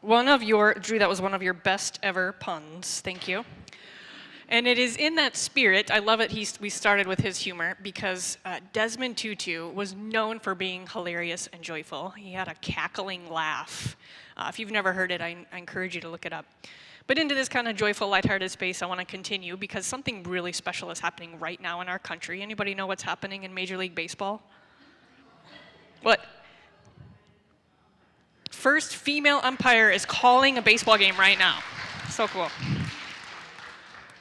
Drew, that was one of your best ever puns. Thank you. And it is in that spirit, I love it we started with his humor, because Desmond Tutu was known for being hilarious and joyful. He had a cackling laugh. If you've never heard it, I encourage you to look it up. But into this kind of joyful, lighthearted space, I want to continue because something really special is happening right now in our country. Anybody know what's happening in Major League Baseball? What? First female umpire is calling a baseball game right now. So cool.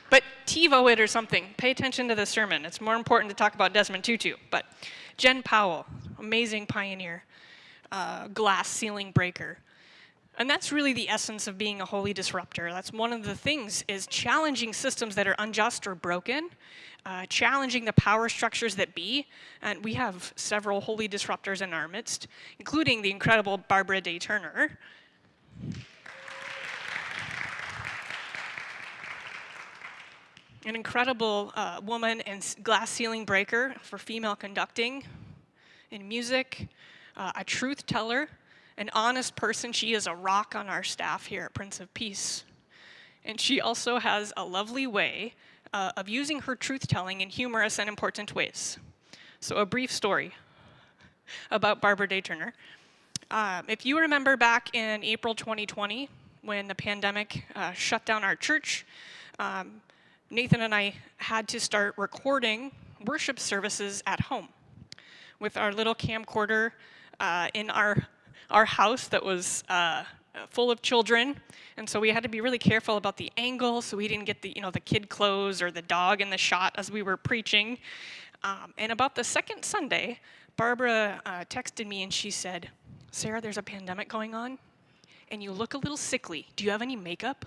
But TiVo it or something. Pay attention to the sermon. It's more important to talk about Desmond Tutu. But Jen Powell, amazing pioneer, glass ceiling breaker. And that's really the essence of being a holy disruptor. That's one of the things, is challenging systems that are unjust or broken, challenging the power structures that be. And we have several holy disruptors in our midst, including the incredible Barbara Day Turner. An incredible woman and glass ceiling breaker for female conducting in music, a truth teller, an honest person. She is a rock on our staff here at Prince of Peace. And she also has a lovely way of using her truth-telling in humorous and important ways. So a brief story about Barbara Day Turner. If you remember back in April 2020, when the pandemic shut down our church, Nathan and I had to start recording worship services at home with our little camcorder in our house that was full of children. And so we had to be really careful about the angle so we didn't get the kid clothes or the dog in the shot as we were preaching. And about the second Sunday, Barbara texted me and she said, "Sarah, there's a pandemic going on and you look a little sickly. Do you have any makeup?"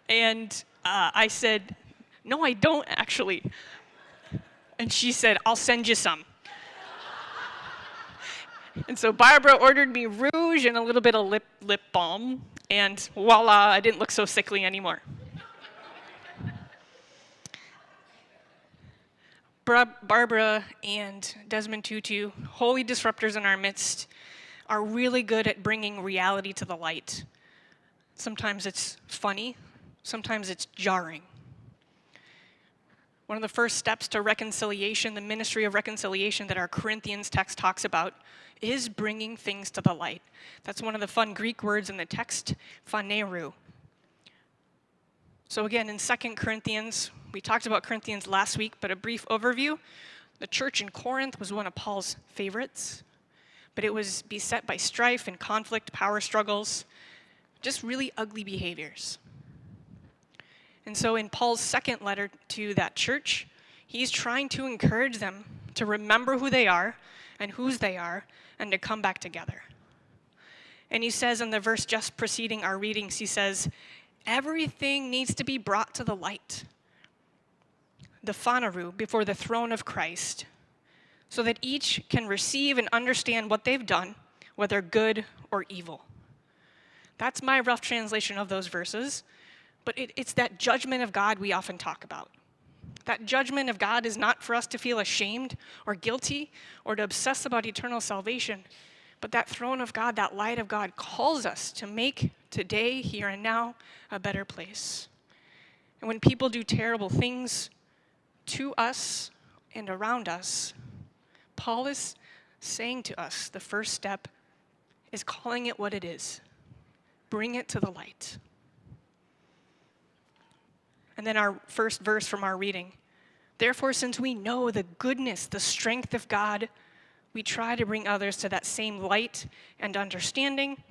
And I said, "No, I don't actually." And she said, "I'll send you some." And so Barbara ordered me rouge and a little bit of lip balm, and voila, I didn't look so sickly anymore. Barbara and Desmond Tutu, holy disruptors in our midst, are really good at bringing reality to the light. Sometimes it's funny, sometimes it's jarring. One of the first steps to reconciliation, the ministry of reconciliation that our Corinthians text talks about, is bringing things to the light. That's one of the fun Greek words in the text, phanerou. So again, in 2 Corinthians, we talked about Corinthians last week, but a brief overview. The church in Corinth was one of Paul's favorites, but it was beset by strife and conflict, power struggles, just really ugly behaviors. And so in Paul's second letter to that church, he's trying to encourage them to remember who they are and whose they are and to come back together. And he says in the verse just preceding our readings, he says, everything needs to be brought to the light, the phanerou, before the throne of Christ, so that each can receive and understand what they've done, whether good or evil. That's my rough translation of those verses. But it's that judgment of God we often talk about. That judgment of God is not for us to feel ashamed or guilty or to obsess about eternal salvation, but that throne of God, that light of God, calls us to make today, here and now, a better place. And when people do terrible things to us and around us, Paul is saying to us, the first step is calling it what it is. Bring it to the light. And then our first verse from our reading. Therefore, since we know the goodness, the strength of God, we try to bring others to that same light and understanding.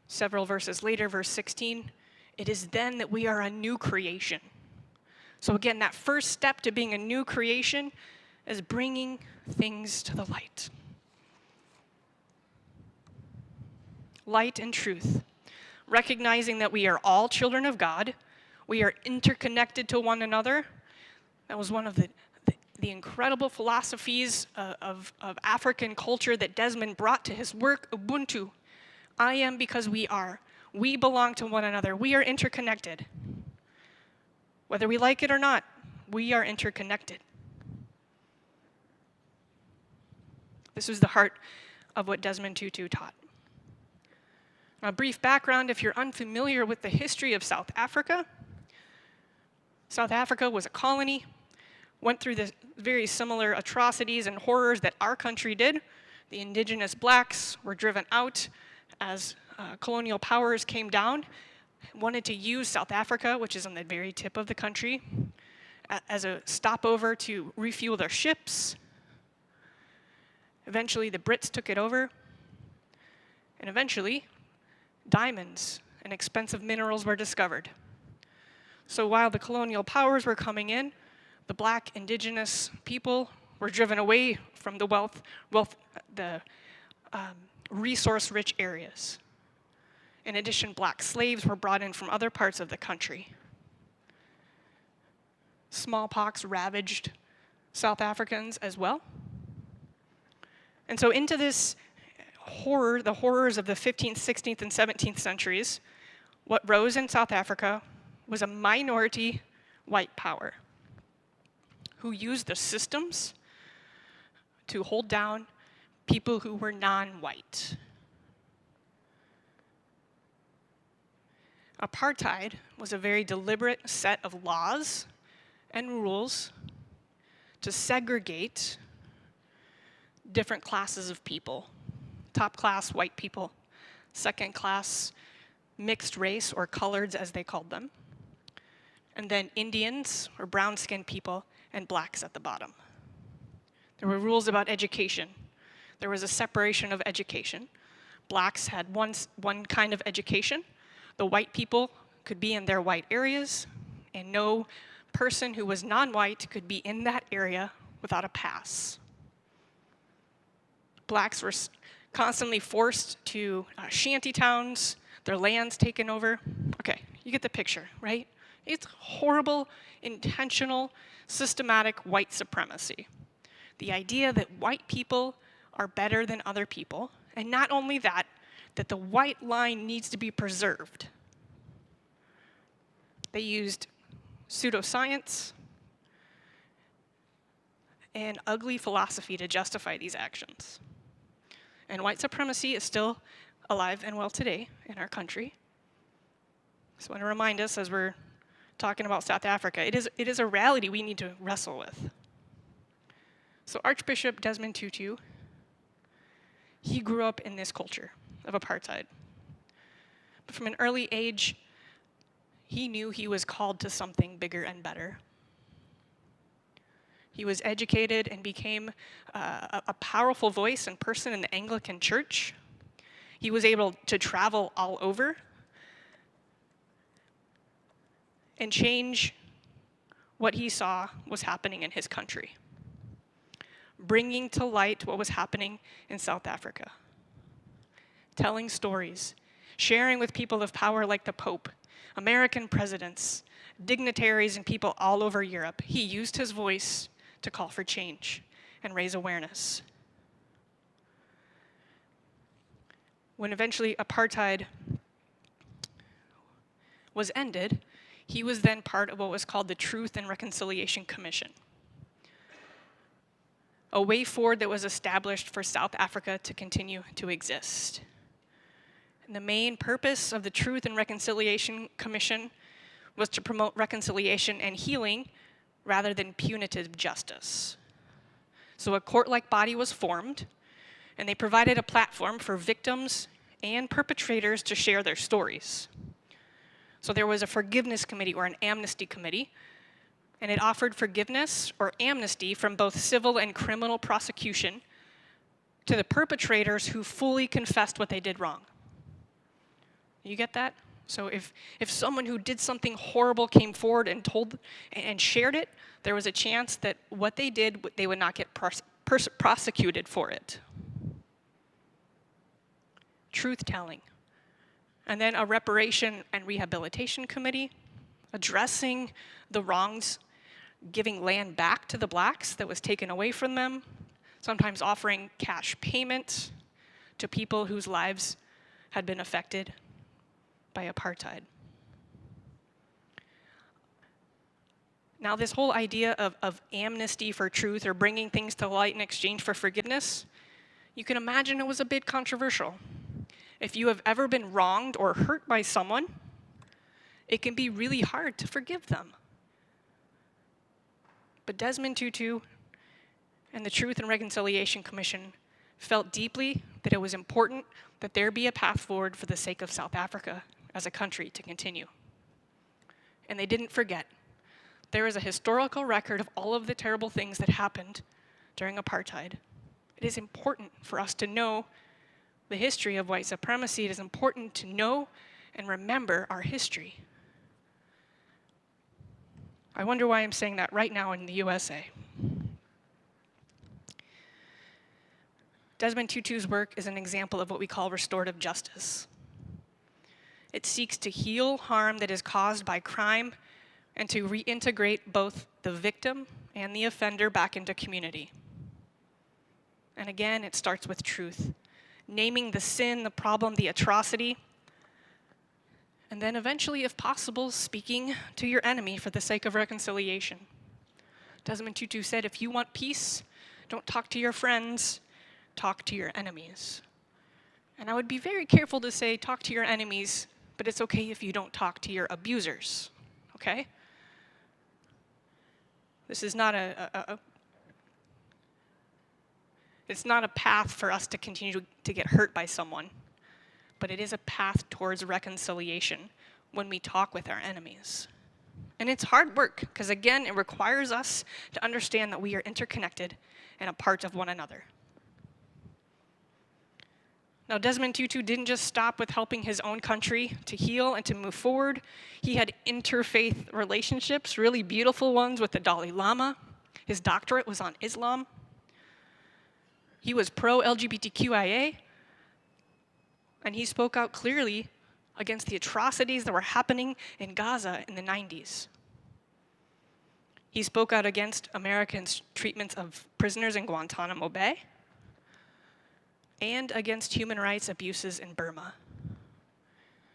Several verses later, verse 16, it is then that we are a new creation. So again, that first step to being a new creation is bringing things to the light. Light and truth. Recognizing that we are all children of God. We are interconnected to one another. That was one of the incredible philosophies of African culture that Desmond brought to his work, Ubuntu. I am because we are. We belong to one another. We are interconnected. Whether we like it or not, we are interconnected. This was the heart of what Desmond Tutu taught. A brief background, if you're unfamiliar with the history of South Africa was a colony, went through the very similar atrocities and horrors that our country did. The indigenous blacks were driven out as colonial powers came down, wanted to use South Africa, which is on the very tip of the country, as a stopover to refuel their ships. Eventually, the Brits took it over, and eventually, diamonds and expensive minerals were discovered. So while the colonial powers were coming in, the black indigenous people were driven away from the resource-rich areas. In addition, black slaves were brought in from other parts of the country. Smallpox ravaged South Africans as well. And so into this horror, the horrors of the 15th, 16th, and 17th centuries, what rose in South Africa was a minority white power who used the systems to hold down people who were non-white. Apartheid was a very deliberate set of laws and rules to segregate different classes of people. Top class white people, second class mixed race, or coloreds as they called them, and then Indians or brown-skinned people and blacks at the bottom. There were rules about education. There was a separation of education. Blacks had one kind of education. The white people could be in their white areas, and no person who was non-white could be in that area without a pass. Blacks were constantly forced to shanty towns, their lands taken over. Okay, you get the picture, right? It's horrible, intentional, systematic white supremacy. The idea that white people are better than other people, and not only that, that the white line needs to be preserved. They used pseudoscience and ugly philosophy to justify these actions. And white supremacy is still alive and well today in our country. So I want to remind us as we're talking about South Africa, it is a reality we need to wrestle with. So Archbishop Desmond Tutu, he grew up in this culture of apartheid. But from an early age, he knew he was called to something bigger and better. He was educated and became a powerful voice and person in the Anglican Church. He was able to travel all over and change what he saw was happening in his country, bringing to light what was happening in South Africa, telling stories, sharing with people of power like the Pope, American presidents, dignitaries, and people all over Europe. He used his voice to call for change and raise awareness. When eventually apartheid was ended, he was then part of what was called the Truth and Reconciliation Commission, a way forward that was established for South Africa to continue to exist. And the main purpose of the Truth and Reconciliation Commission was to promote reconciliation and healing rather than punitive justice. So a court-like body was formed, and they provided a platform for victims and perpetrators to share their stories. So there was a forgiveness committee or an amnesty committee, and it offered forgiveness or amnesty from both civil and criminal prosecution to the perpetrators who fully confessed what they did wrong. You get that? So if someone who did something horrible came forward and told and shared it, there was a chance that what they did, they would not get prosecuted for it. Truth-telling. And then a reparation and rehabilitation committee addressing the wrongs, giving land back to the blacks that was taken away from them, sometimes offering cash payment to people whose lives had been affected by apartheid. Now, this whole idea of amnesty for truth or bringing things to light in exchange for forgiveness, You can imagine it was a bit controversial. If you have ever been wronged or hurt by someone, it can be really hard to forgive them. But Desmond Tutu and the Truth and Reconciliation Commission felt deeply that it was important that there be a path forward for the sake of South Africa as a country to continue. And they didn't forget. There is a historical record of all of the terrible things that happened during apartheid. It is important for us to know the history of white supremacy. It is important to know and remember our history. I wonder why I'm saying that right now in the USA. Desmond Tutu's work is an example of what we call restorative justice. It seeks to heal harm that is caused by crime and to reintegrate both the victim and the offender back into community. And again, it starts with truth, naming the sin, the problem, the atrocity, and then eventually, if possible, speaking to your enemy for the sake of reconciliation. Desmond Tutu said, if you want peace, don't talk to your friends, talk to your enemies. And I would be very careful to say talk to your enemies, but it's okay if you don't talk to your abusers, okay? This is not it's not a path for us to continue to get hurt by someone, but it is a path towards reconciliation when we talk with our enemies. And it's hard work, because again, it requires us to understand that we are interconnected and a part of one another. Now, Desmond Tutu didn't just stop with helping his own country to heal and to move forward. He had interfaith relationships, really beautiful ones with the Dalai Lama. His doctorate was on Islam. He was pro-LGBTQIA, and he spoke out clearly against the atrocities that were happening in Gaza in the 90s. He spoke out against Americans' treatments of prisoners in Guantanamo Bay and against human rights abuses in Burma.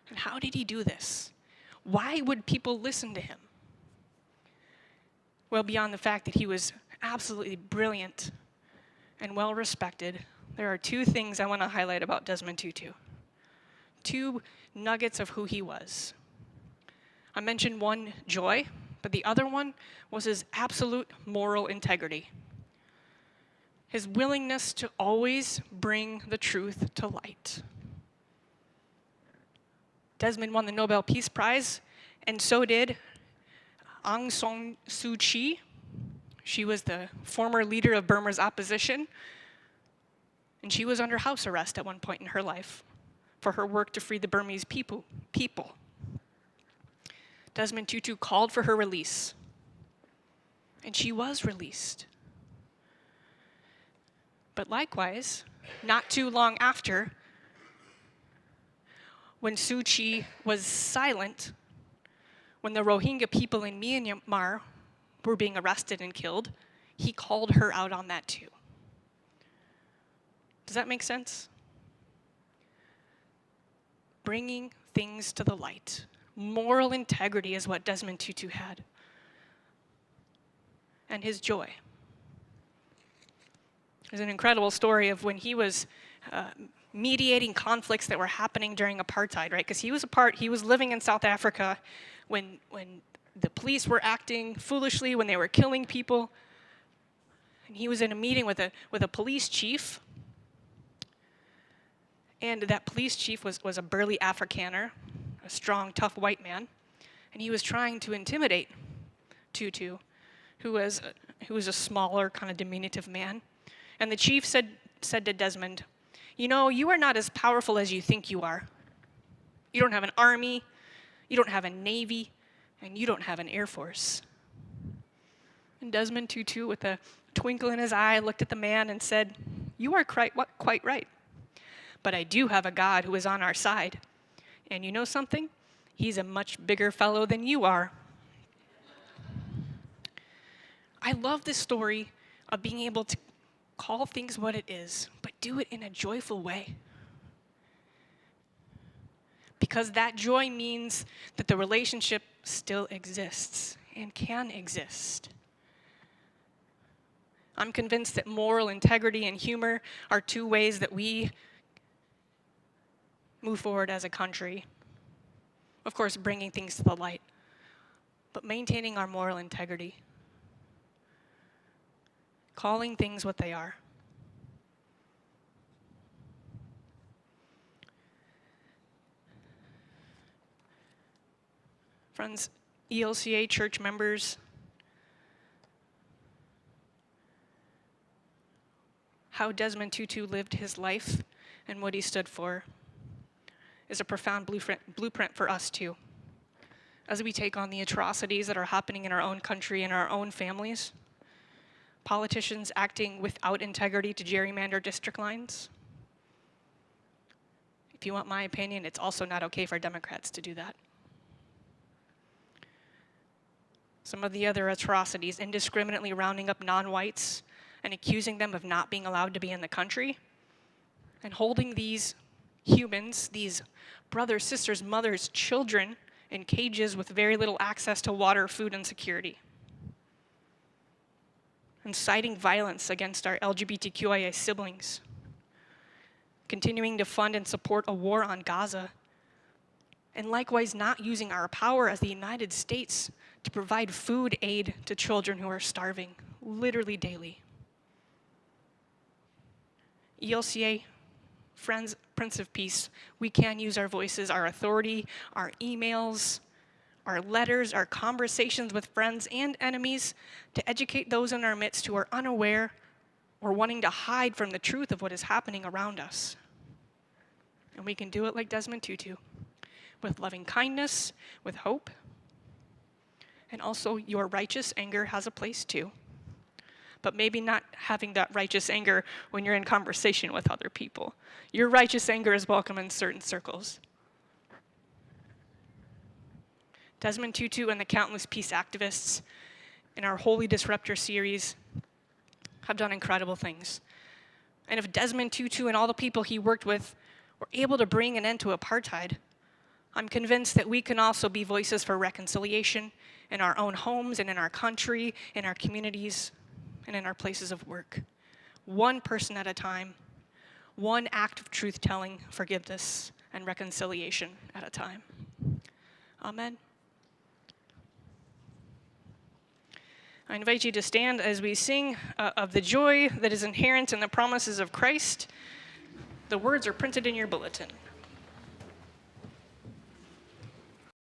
And how did he do this? Why would people listen to him? Well, beyond the fact that he was absolutely brilliant and well-respected, there are two things I want to highlight about Desmond Tutu. Two nuggets of who he was. I mentioned one, joy, but the other one was his absolute moral integrity. His willingness to always bring the truth to light. Desmond won the Nobel Peace Prize, and so did Aung San Suu Kyi. She was the former leader of Burma's opposition, and she was under house arrest at one point in her life for her work to free the Burmese people. Desmond Tutu called for her release, and she was released. But likewise, not too long after, when Suu Kyi was silent, when the Rohingya people in Myanmar were being arrested and killed, he called her out on that too. Does that make sense? Bringing things to the light. Moral integrity is what Desmond Tutu had. And his joy. There's an incredible story of when he was mediating conflicts that were happening during apartheid, right? Because he was living in South Africa when the police were acting foolishly, when they were killing people. And he was in a meeting with a police chief. And that police chief was a burly Afrikaner, a strong, tough white man. And he was trying to intimidate Tutu, who was a smaller, kind of diminutive man. And the chief said to Desmond, you know, you are not as powerful as you think you are. You don't have an army, you don't have a navy, and you don't have an air force. And Desmond Tutu, with a twinkle in his eye, looked at the man and said, you are quite right. But I do have a God who is on our side. And you know something? He's a much bigger fellow than you are. I love this story of being able to call things what it is, but do it in a joyful way. Because that joy means that the relationship still exists and can exist. I'm convinced that moral integrity and humor are two ways that we move forward as a country. Of course, bringing things to the light, but maintaining our moral integrity, calling things what they are. Friends, ELCA church members, how Desmond Tutu lived his life and what he stood for is a profound blueprint for us too. As we take on the atrocities that are happening in our own country and our own families, politicians acting without integrity to gerrymander district lines. If you want my opinion, it's also not okay for Democrats to do that. Some of the other atrocities, indiscriminately rounding up non-whites and accusing them of not being allowed to be in the country, and holding these humans, these brothers, sisters, mothers, children, in cages with very little access to water, food, and security. Inciting violence against our LGBTQIA siblings. Continuing to fund and support a war on Gaza. And likewise not using our power as the United States to provide food aid to children who are starving, literally daily. ELCA, friends, Prince of Peace, we can use our voices, our authority, our emails, our letters, our conversations with friends and enemies to educate those in our midst who are unaware or wanting to hide from the truth of what is happening around us. And we can do it like Desmond Tutu, with loving kindness, with hope, and also your righteous anger has a place too. But maybe not having that righteous anger when you're in conversation with other people. Your righteous anger is welcome in certain circles. Desmond Tutu and the countless peace activists in our Holy Disruptor series have done incredible things. And if Desmond Tutu and all the people he worked with were able to bring an end to apartheid, I'm convinced that we can also be voices for reconciliation in our own homes and in our country, in our communities, and in our places of work. One person at a time, one act of truth-telling, forgiveness, and reconciliation at a time. Amen. I invite you to stand as we sing of the joy that is inherent in the promises of Christ. The words are printed in your bulletin.